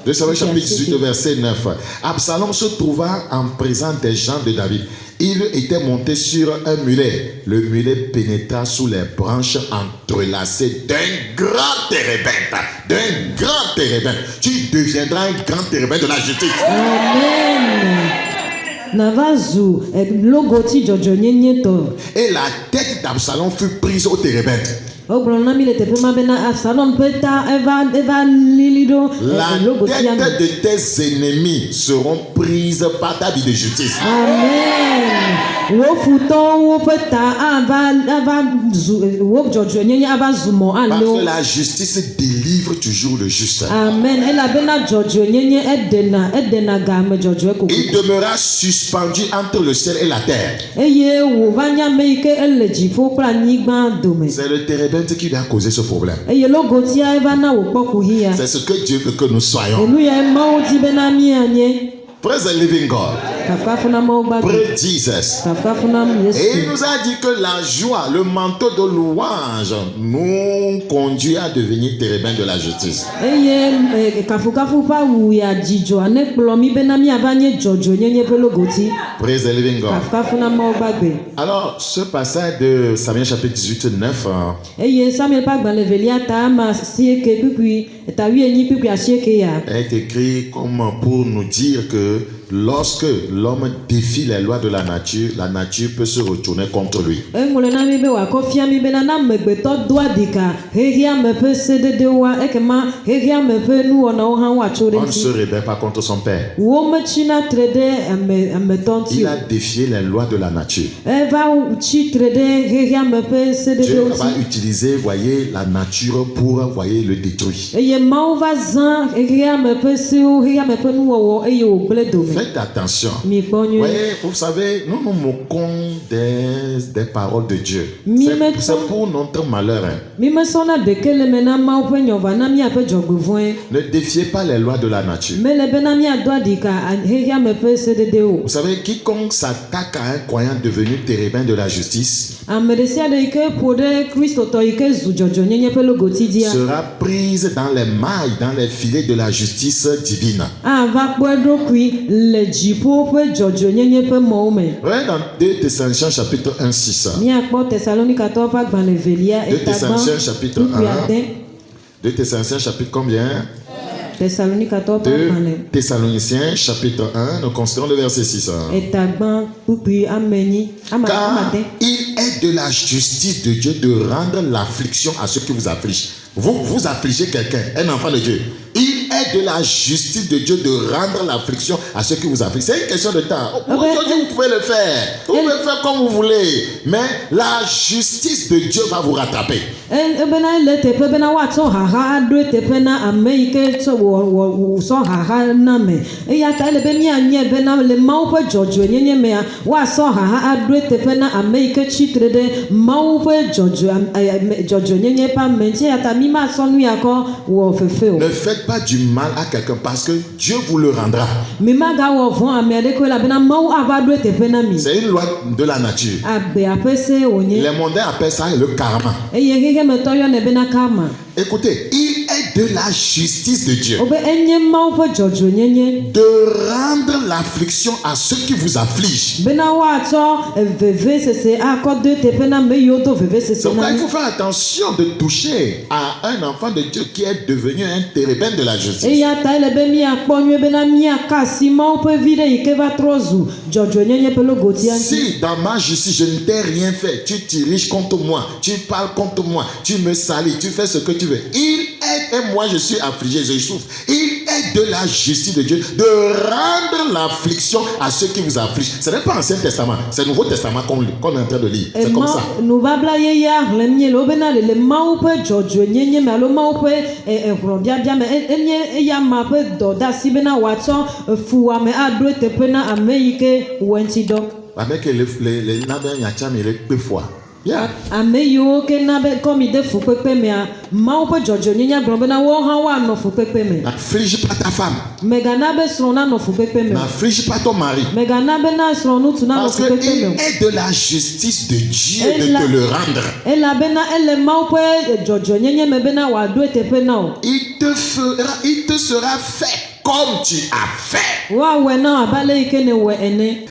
2 Samuel chapitre 18, verset 9. Absalom se trouva en présence des gens de David. Il était monté sur un mulet. Le mulet pénétra sous les branches entrelacées d'un grand térébinthe. D'un grand térébinthe. Tu deviendras un grand térébinthe de la justice. Amen. Et la tête d'Absalom fut prise au térébinthe. La tête de tes ennemis seront prises par ta vie de justice. Amen. Parce que la justice délivre toujours le juste. Amen. Il demeura suspendu entre le ciel et la terre. C'est le térébinthe qui lui a causé ce problème. C'est ce que Dieu veut que nous soyons. Praise the living God. Praise Jesus. Et il nous a dit que la joie, le manteau de louange nous conduit à devenir térébinthe de la justice. Praise the living God. Alors, ce passage de Samuel chapitre 18, 9 est écrit comme pour nous dire que lorsque l'homme défie les lois de la nature peut se retourner contre lui. On ne se rebelle pas contre son père. Il a défié les lois de la nature. Dieu va utiliser, voyez, la nature pour, voyez, le détruire. Faites attention. Voyez, vous savez, nous nous moquons des paroles de Dieu. C'est pour notre malheur. Ne défiez pas les lois de la nature. Vous savez, quiconque s'attaque à un croyant devenu térébinthe de la justice sera prise dans les mailles, dans les filets de la justice divine. Ouais, dans 2 Thessaloniciens chapitre 1, 6. 2 Thessaloniciens chapitre 1. 2 Thessaloniciens chapitre combien? 2 Thessaloniciens chapitre 1, nous considérons le verset 6. Car il est de la justice de Dieu de rendre l'affliction à ceux qui vous affligent. Vous affligez quelqu'un, un enfant de Dieu. Il est de la justice de Dieu de rendre l'affliction à ceux qui vous affligent. C'est une question de temps. Aujourd'hui, vous pouvez le faire. Vous pouvez faire comme vous voulez. Mais la justice de Dieu va vous rattraper. Ne faites pas du mal à quelqu'un parce que Dieu vous le rendra. C'est une loi de la nature. Les mondains appellent ça le karma. Écoutez, il est de la justice de Dieu de rendre l'affliction à ceux qui vous affligent. C'est pourquoi il faut faire attention de toucher à un enfant de Dieu qui est devenu un térébinthe de la justice. Si dans ma justice je ne t'ai rien fait, tu diriges contre moi, tu parles contre moi, tu me salis, tu fais ce que tu veux. Il est, et moi je suis affligé, je souffre. Il est de la justice de Dieu de rendre l'affliction à ceux qui vous affligent. Ce n'est pas Ancien Testament, c'est le Nouveau Testament qu'on est en train de lire. C'est comme ça. Avec les yeah. N'afflige pas ta femme. N'afflige pas ton mari. Parce qu'il est de la justice de Dieu de te le rendre. Il te sera fait comme tu as fait. Wa wɛ na abale ike ne wɛ ene.